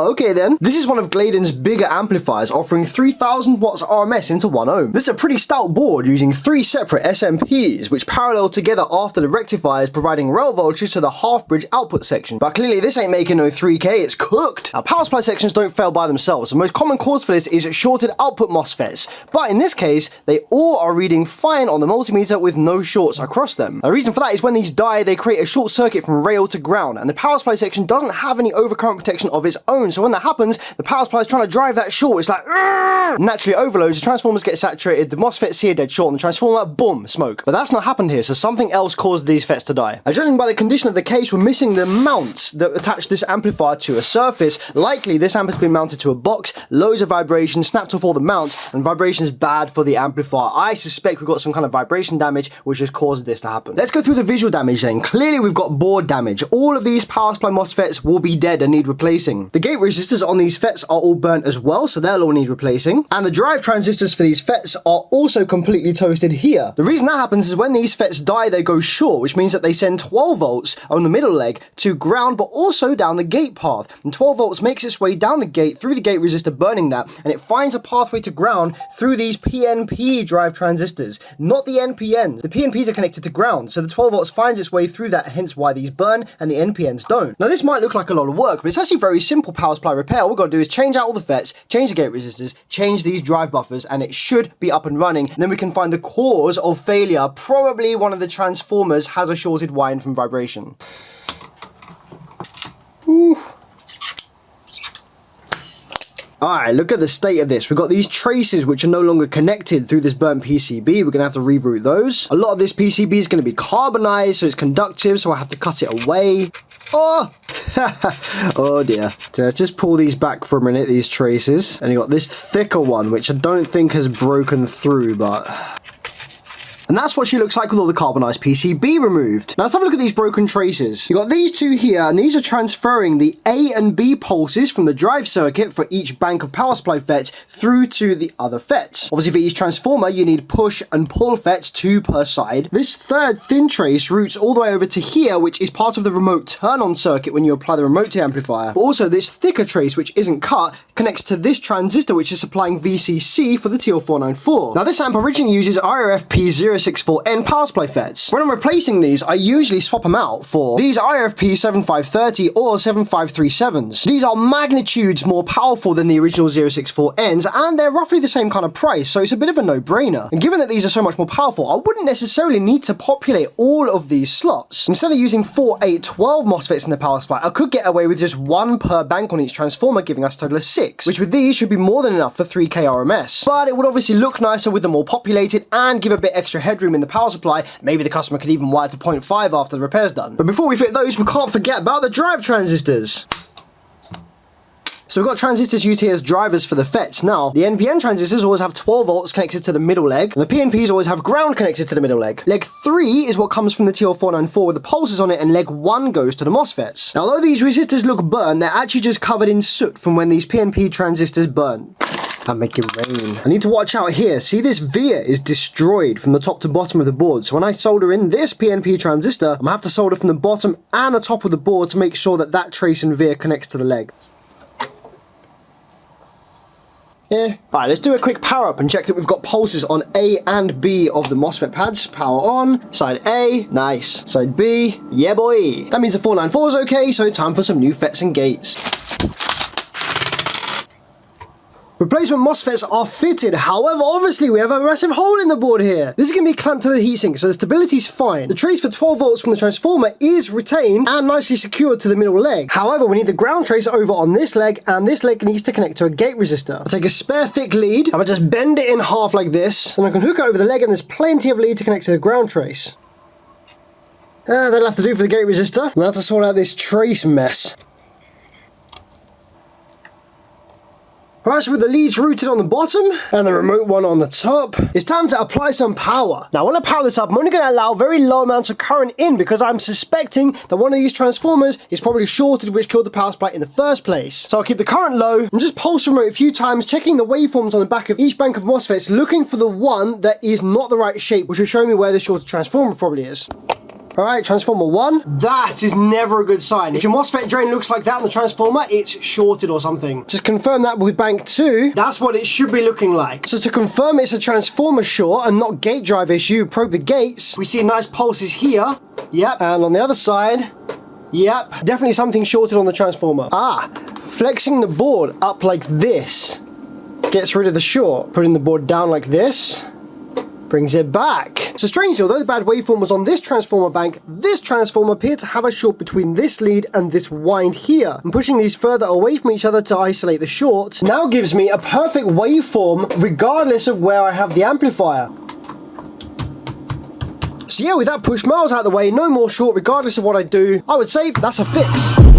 okay then. This is one of Gladen's bigger amplifiers, offering 3000 watts RMS into 1 ohm. This is a pretty stout board using 3 separate SMPs, which parallel together after the rectifiers, providing rail voltage to the half-bridge output section. But clearly this ain't making no 3K, it's cooked. Now, power supply sections don't fail by themselves. The most common cause for this is shorted output MOSFETs, but in this case, they all are reading fine on the multimeter with no shorts across them. The reason for that is when these die, they create a short circuit from rail to ground, and the power supply section doesn't have any overcurrent protection of its own, so when that happens, the power supply is trying to drive that short. It's like, naturally overloads, the transformers get saturated, the MOSFETs see a dead short, and the transformer, boom, smoke. But that's not happened here, so something else caused these FETs to die. Now, judging by the condition of the case, we're missing the mounts that attach this amplifier to a surface. Likely, this amp has been mounted to a box, loads of vibration, snapped off all the mounts, and vibration is bad for the amplifier. I suspect we've got some kind of vibration damage, which has caused this to happen. Let's go through the visual damage then. Clearly, we've got board damage. All of these power supply MOSFETs will be dead and need replacing. The gate resistors on these FETs are all burnt as well, so they'll all need replacing. And the drive transistors for these FETs are also completely toasted here. The reason that happens is when these FETs die, they go short, which means that they send 12 volts on the middle leg to ground, but also down the gate path. And 12 volts makes its way down the gate through the gate resistor, burning that, and it finds a pathway to ground through these PNP drive transistors, not the NPNs. The PNPs are connected to ground, so the 12 volts finds its way through that, hence why these burn and the NPNs don't. Now this might look like a lot of work, but it's actually very simple power supply repair. All we've got to do is change out all the FETs, change the gate resistors, change these drive buffers, and it should be up and running. And then we can find the cause of failure. Probably one of the transformers has a shorted yiinn from vibration. Ooh. Alright, look at the state of this. We've got these traces which are no longer connected through this burnt PCB. We're going to have to reroute those. A lot of this PCB is going to be carbonized, so it's conductive, so I have to cut it away. Oh! Oh dear. So let's just pull these back for a minute, these traces. And you got this thicker one, which I don't think has broken through, but... And that's what she looks like with all the carbonized PCB removed. Now let's have a look at these broken traces. You've got these two here, and these are transferring the A and B pulses from the drive circuit for each bank of power supply FETs through to the other FETs. Obviously for each transformer, you need push and pull FETs, 2 per side. This third thin trace routes all the way over to here, which is part of the remote turn-on circuit when you apply the remote to the amplifier. But also this thicker trace, which isn't cut, connects to this transistor, which is supplying VCC for the TL494. Now this amp originally uses IRFP064N power supply FETs. When I'm replacing these, I usually swap them out for these IRFP7530 or 7537s. These are magnitudes more powerful than the original 064Ns, and they're roughly the same kind of price, so it's a bit of a no-brainer. And given that these are so much more powerful, I wouldn't necessarily need to populate all of these slots. Instead of using 4, 8, 12 MOSFETs in the power supply, I could get away with just 1 per bank on each transformer, giving us a total of 6, which with these should be more than enough for 3K RMS. But it would obviously look nicer with them all populated and give a bit extra headroom in the power supply. Maybe the customer could even wire to 0.5 after the repair's done. But before we fit those, we can't forget about the drive transistors. So we've got transistors used here as drivers for the FETs. Now, the NPN transistors always have 12 volts connected to the middle leg, and the PNPs always have ground connected to the middle leg. Leg 3 is what comes from the TL494 with the pulses on it, and leg 1 goes to the MOSFETs. Now, although these resistors look burned, they're actually just covered in soot from when these PNP transistors burn. I make it rain. I need to watch out here. See, this via is destroyed from the top to bottom of the board. So when I solder in this PNP transistor, I'm gonna have to solder from the bottom and the top of the board to make sure that that trace and via connects to the leg. Yeah. Alright, let's do a quick power up and check that we've got pulses on A and B of the MOSFET pads. Power on. Side A, nice. Side B, yeah boy. That means the 494 is okay, so time for some new FETs and gates. Replacement MOSFETs are fitted, however, obviously we have a massive hole in the board here. This is going to be clamped to the heatsink, so the stability's fine. The trace for 12 volts from the transformer is retained and nicely secured to the middle leg. However, we need the ground trace over on this leg, and this leg needs to connect to a gate resistor. I'll take a spare thick lead, I'm going to just bend it in half like this, and I can hook it over the leg, and there's plenty of lead to connect to the ground trace. That'll have to do for the gate resistor. We'll have to sort out this trace mess. Alright, so with the leads routed on the bottom and the remote one on the top, it's time to apply some power. Now, when I power this up, I'm only going to allow very low amounts of current in because I'm suspecting that one of these transformers is probably shorted, which killed the power supply in the first place. So I'll keep the current low and just pulse the remote a few times, checking the waveforms on the back of each bank of MOSFETs, looking for the one that is not the right shape, which will show me where the shorted transformer probably is. All right, transformer 1. That is never a good sign. If your MOSFET drain looks like that on the transformer, it's shorted or something. Just confirm that with bank 2. That's what it should be looking like. So to confirm it's a transformer short and not gate drive issue, probe the gates. We see nice pulses here. Yep. And on the other side, yep. Definitely something shorted on the transformer. Ah, flexing the board up like this gets rid of the short. Putting the board down like this brings it back. So strangely, although the bad waveform was on this transformer bank, this transformer appeared to have a short between this lead and this wind here. And pushing these further away from each other to isolate the short now gives me a perfect waveform regardless of where I have the amplifier. So yeah, with that pushed miles out of the way, no more short regardless of what I do, I would say that's a fix.